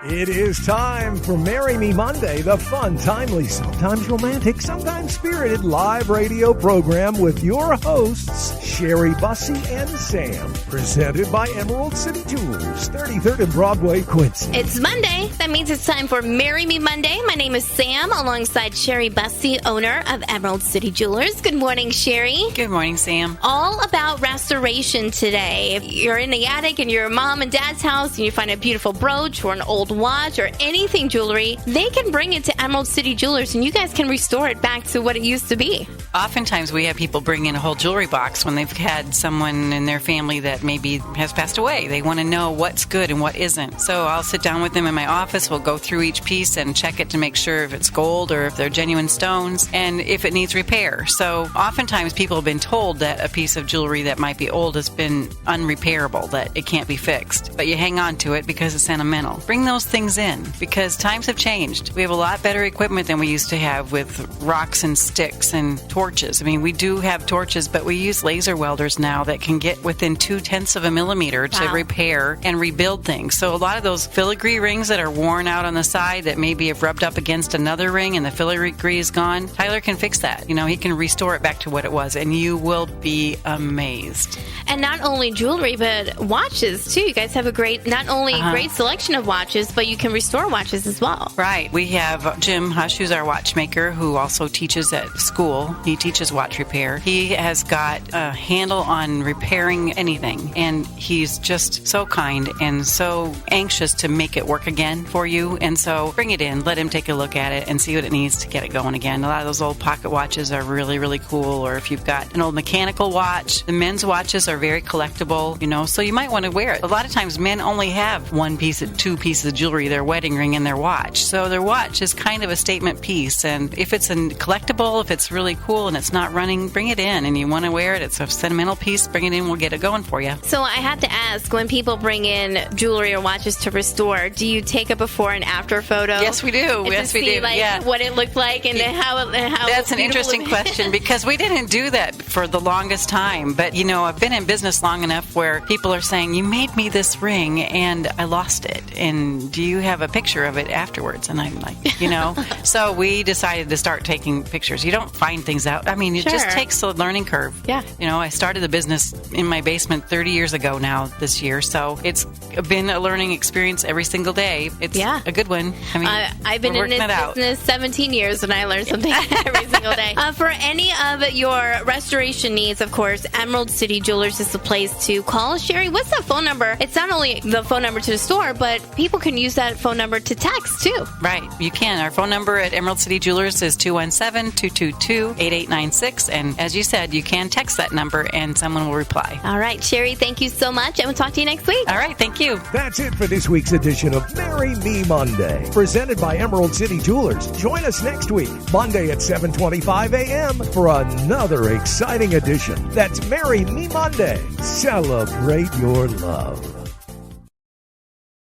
It is time for Marry Me Monday, the fun, timely, sometimes romantic, sometimes spirited live radio program with your hosts, Sherry Bussey and Sam. Presented by Emerald City Jewelers, 33rd and Broadway, Quincy. It's Monday. That means it's time for Marry Me Monday. My name is Sam, alongside Sherry Bussey, owner of Emerald City Jewelers. Good morning, Sherry. Good morning, Sam. All about restoration today. If you're in the attic in your mom and dad's house and you find a beautiful brooch or an old watch or anything jewelry, they can bring it to Emerald City Jewelers and you guys can restore it back to what it used to be. Oftentimes we have people bring in a whole jewelry box when they've had someone in their family that maybe has passed away. They want to know what's good and what isn't. So I'll sit down with them in my office. We'll go through each piece and check it to make sure if it's gold or if they're genuine stones and if it needs repair. So oftentimes people have been told that a piece of jewelry that might be old has been unrepairable, that it can't be fixed. But you hang on to it because it's sentimental. Bring those things in because times have changed. We have a lot better equipment than we used to have with rocks and sticks and torches. I mean, we do have torches, but we use laser welders now that can get within 0.2 of a millimeter to repair and rebuild things. So a lot of those filigree rings that are worn out on the side that maybe have rubbed up against another ring and the filigree is gone, Tyler can fix that. You know, he can restore it back to what it was, and you will be amazed. And not only jewelry, but watches, too. You guys have a great, not only great selection of watches, but you can restore watches as well. Right. We have Jim Hush, who's our watchmaker, who also teaches at school. He teaches watch repair. He has got a handle on repairing anything, and he's just so kind and so anxious to make it work again for you. And so bring it in, let him take a look at it and see what it needs to get it going again. A lot of those old pocket watches are really, really cool. Or if you've got an old mechanical watch, the men's watches are very collectible, you know, so you might want to wear it. A lot of times men only have two pieces of jewelry, their wedding ring and their watch. So their watch is kind of a statement piece. And if it's a collectible, if it's really cool and it's not running, bring it in. And you want to wear it, it's a sentimental piece, bring it in, we'll get it going for you. So I have to ask, when people bring in jewelry or watches to restore, do you take a before and after photo? Yes, we do. Yes, we do. Like what it looked like and how That's an interesting question because we didn't do that for the longest time. But, you know, I've been in business long enough where people are saying, you made me this ring and I lost it. And do you have a picture of it afterwards? And I'm like, you know. So we decided to start taking pictures. You don't find things out. I mean, it just takes a learning curve. Yeah. You know, I started the business in my basement 30 years ago now this year. So it's been a learning experience every single day. It's a good one. I mean, I've been in this business 17 years and I learn something every single day. For any of your restoration needs, of course, Emerald City Jewelers is the place to call. Sherry, what's that phone number? It's not only the phone number to the store, but people can use that phone number to text too. Right, you can. Our phone number at Emerald City Jewelers is 217-222-8896. And as you said, you can text that number and someone will reply. All right, Sherry, thank you so much. And we'll talk to you next week. All right, thank you. That's it for this week's edition of Marry Me Monday, presented by Emerald City Jewelers. Join us next week, Monday at 7:25 a.m. for another exciting edition. That's Marry Me Monday. Celebrate your love.